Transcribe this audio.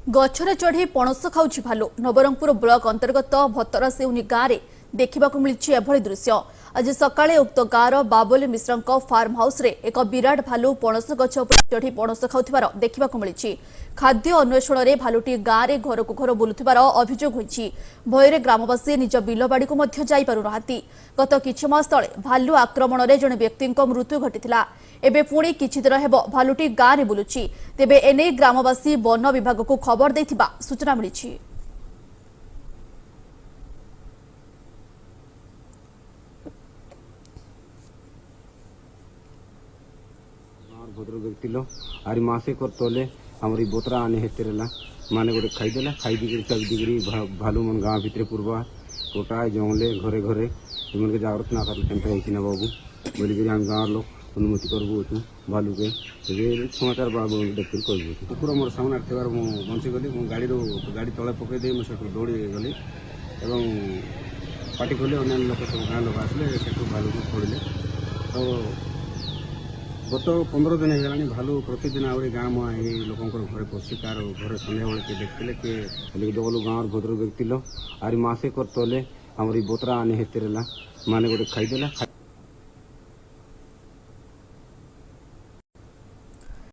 गछरे चढ़ी पणस खाऊछि भालू। नवरंगपुर ब्लॉक अंतर्गत भतरा सेउनी गाँव में देखा मिली एभली दृश्य। आज सकाळे उक्त गाँवर बाबुली मिश्र फार्म हाउस रे एक विराट भालू पणस गछ उपर चढ़ी पणस खाउथिबार देखा मिली। खाद्य अन्वेषण में भालुटी गाँव में घर को घर बुलुथिबार अभियोग होइछि। भୟରେ ग्रामवासी निज बिलबाड़ी को मध्य जाई पारु नाहांती। गत किछि मास तळे भालू आक्रमण में जणे व्यक्ति मृत्यु घटिथिला। एबे पुणी किछि दिन हेबो भालुटी गाँव में बुलुछि। तेबे एने ग्रामवासी वन विभाग को खबर देथिबा सूचना मिली। भद्र व्यक्ति लो आरी मासे कर तोले हमारी बोतरा आने हेतेरला माने गोटे खाईदेला खाई दिगरी चक दिगरी भालू मन गाँव भितर पूर्वा कोटा जंगले घरे घरे तुमन के जागृत ना कर केनता ना बाबू बोली करी हम गाँव लोग अनुमति करबो तू भालू के समाचार बाबू देखिल करबो कुकुर मोर सामने थेबार मु बंची गली मु गाड़ी तले पकई दे मु सेठु दौड़ी गली एवं पार्टी खोले अन्य लोक सब गाँव लोक आसले सेठु भालू को छोड़िले। तो गत 15 दिन होगा भालू प्रतिदिन आहरी गाँव मुई लोक घर पशि कार घर सन्ध्या बेले किए देखते कि गलु गाँव भद्र व्यक्ति लो आरी मासे कर तोले हमारी बोतरा आने हेतेरला माने गोटे खाईदेला।